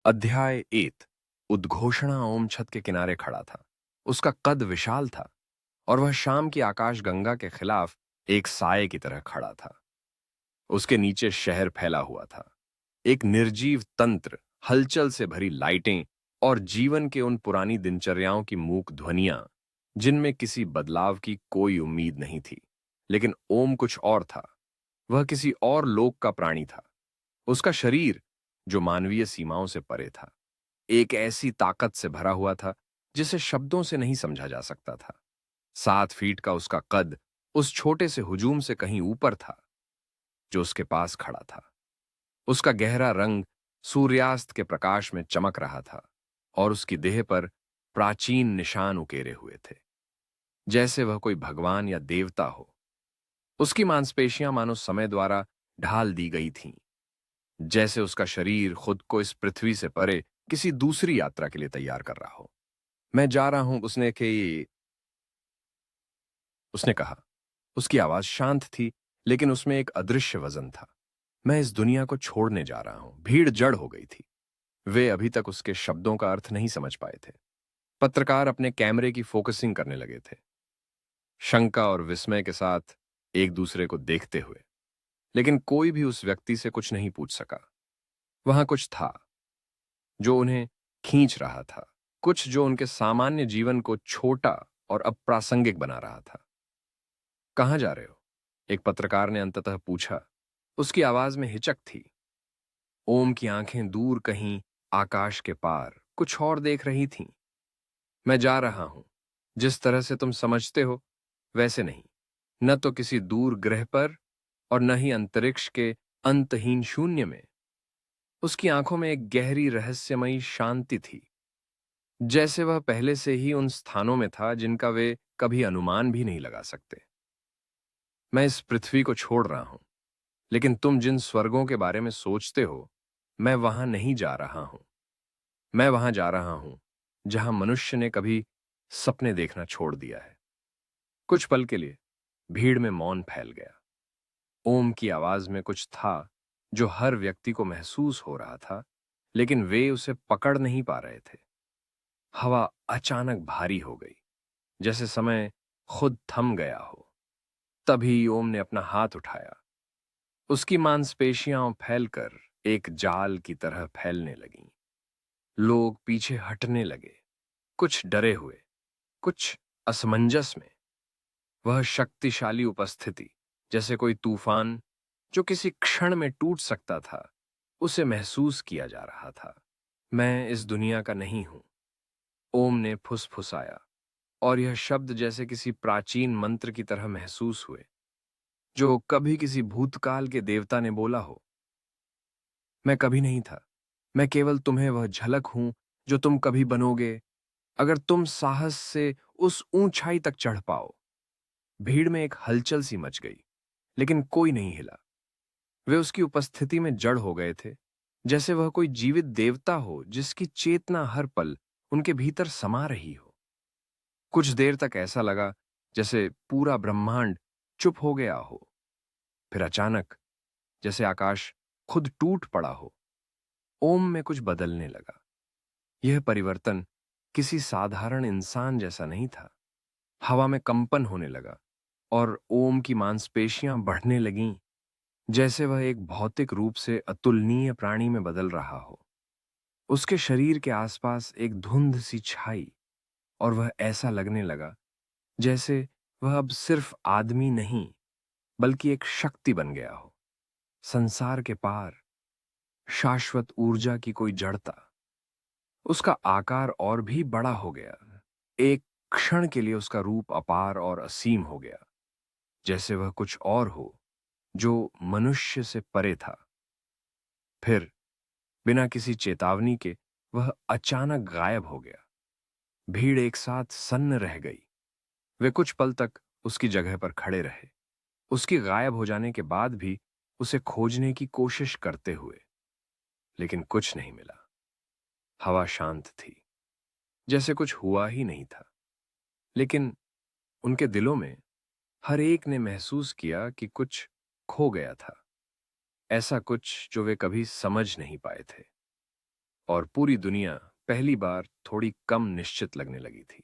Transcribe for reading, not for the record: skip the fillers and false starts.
अध्याय 8। उद्घोषणा ओम छत के किनारे खड़ा था। उसका कद विशाल था और वह शाम की आकाश गंगा के खिलाफ एक साये की तरह खड़ा था। उसके नीचे शहर फैला हुआ था, एक निर्जीव तंत्र, हलचल से भरी लाइटें और जीवन के उन पुरानी दिनचर्याओं की मूक ध्वनियां जिनमें किसी बदलाव की कोई उम्मीद नहीं थी। लेकिन ओम कुछ और था। वह किसी और लोक का प्राणी था। उसका शरीर, जो मानवीय सीमाओं से परे था, एक ऐसी ताकत से भरा हुआ था जिसे शब्दों से नहीं समझा जा सकता था। 7 फीट का उसका कद उस छोटे से हुजूम से कहीं ऊपर था जो उसके पास खड़ा था। उसका गहरा रंग सूर्यास्त के प्रकाश में चमक रहा था और उसकी देह पर प्राचीन निशान उकेरे हुए थे, जैसे वह कोई भगवान या देवता हो। उसकी मांसपेशियां मानो समय द्वारा ढाल दी गई थीं, जैसे उसका शरीर खुद को इस पृथ्वी से परे किसी दूसरी यात्रा के लिए तैयार कर रहा हो। मैं जा रहा हूं, उसने कहा। उसकी आवाज शांत थी, लेकिन उसमें एक अदृश्य वजन था। मैं इस दुनिया को छोड़ने जा रहा हूं। भीड़ जड़ हो गई थी। वे अभी तक उसके शब्दों का अर्थ नहीं समझ पाए थे। पत्रकार अपने कैमरे की फोकसिंग करने लगे थे, शंका और विस्मय के साथ एक दूसरे को देखते हुए। लेकिन कोई भी उस व्यक्ति से कुछ नहीं पूछ सका। वहां कुछ था जो उन्हें खींच रहा था, कुछ जो उनके सामान्य जीवन को छोटा और अप्रासंगिक बना रहा था। कहाँ जा रहे हो? एक पत्रकार ने अंततः पूछा। उसकी आवाज में हिचक थी। ओम की आंखें दूर कहीं आकाश के पार कुछ और देख रही थीं। मैं जा रहा हूं, जिस तरह से तुम समझते हो वैसे नहीं। न तो किसी दूर ग्रह पर और न ही अंतरिक्ष के अंतहीन शून्य में। उसकी आंखों में एक गहरी रहस्यमयी शांति थी, जैसे वह पहले से ही उन स्थानों में था जिनका वे कभी अनुमान भी नहीं लगा सकते। मैं इस पृथ्वी को छोड़ रहा हूं, लेकिन तुम जिन स्वर्गों के बारे में सोचते हो, मैं वहां नहीं जा रहा हूं। मैं वहां जा रहा हूं जहां मनुष्य ने कभी सपने देखना छोड़ दिया है। कुछ पल के लिए भीड़ में मौन फैल गया। ओम की आवाज में कुछ था जो हर व्यक्ति को महसूस हो रहा था, लेकिन वे उसे पकड़ नहीं पा रहे थे। हवा अचानक भारी हो गई, जैसे समय खुद थम गया हो। तभी ओम ने अपना हाथ उठाया। उसकी मांसपेशियां फैलकर एक जाल की तरह फैलने लगीं। लोग पीछे हटने लगे, कुछ डरे हुए, कुछ असमंजस में। वह शक्तिशाली उपस्थिति, जैसे कोई तूफान जो किसी क्षण में टूट सकता था, उसे महसूस किया जा रहा था। मैं इस दुनिया का नहीं हूं, ओम ने फुसफुसाया, और यह शब्द जैसे किसी प्राचीन मंत्र की तरह महसूस हुए, जो कभी किसी भूतकाल के देवता ने बोला हो। मैं कभी नहीं था। मैं केवल तुम्हें वह झलक हूं जो तुम कभी बनोगे, अगर तुम साहस से उस ऊंचाई तक चढ़ पाओ। भीड़ में एक हलचल सी मच गई, लेकिन कोई नहीं हिला। वे उसकी उपस्थिति में जड़ हो गए थे, जैसे वह कोई जीवित देवता हो जिसकी चेतना हर पल उनके भीतर समा रही हो। कुछ देर तक ऐसा लगा जैसे पूरा ब्रह्मांड चुप हो गया हो। फिर अचानक, जैसे आकाश खुद टूट पड़ा हो, ओम में कुछ बदलने लगा। यह परिवर्तन किसी साधारण इंसान जैसा नहीं था। हवा में कंपन होने लगा और ओम की मांसपेशियां बढ़ने लगीं, जैसे वह एक भौतिक रूप से अतुलनीय प्राणी में बदल रहा हो। उसके शरीर के आसपास एक धुंध सी छाई, और वह ऐसा लगने लगा जैसे वह अब सिर्फ आदमी नहीं, बल्कि एक शक्ति बन गया हो, संसार के पार, शाश्वत ऊर्जा की कोई जड़ता। उसका आकार और भी बड़ा हो गया। एक क्षण के लिए उसका रूप अपार और असीम हो गया, जैसे वह कुछ और हो जो मनुष्य से परे था। फिर बिना किसी चेतावनी के वह अचानक गायब हो गया। भीड़ एक साथ सन्न रह गई। वे कुछ पल तक उसकी जगह पर खड़े रहे, उसकी गायब हो जाने के बाद भी उसे खोजने की कोशिश करते हुए। लेकिन कुछ नहीं मिला। हवा शांत थी, जैसे कुछ हुआ ही नहीं था। लेकिन उनके दिलों में हर एक ने महसूस किया कि कुछ खो गया था, ऐसा कुछ जो वे कभी समझ नहीं पाए थे। और पूरी दुनिया पहली बार थोड़ी कम निश्चित लगने लगी थी।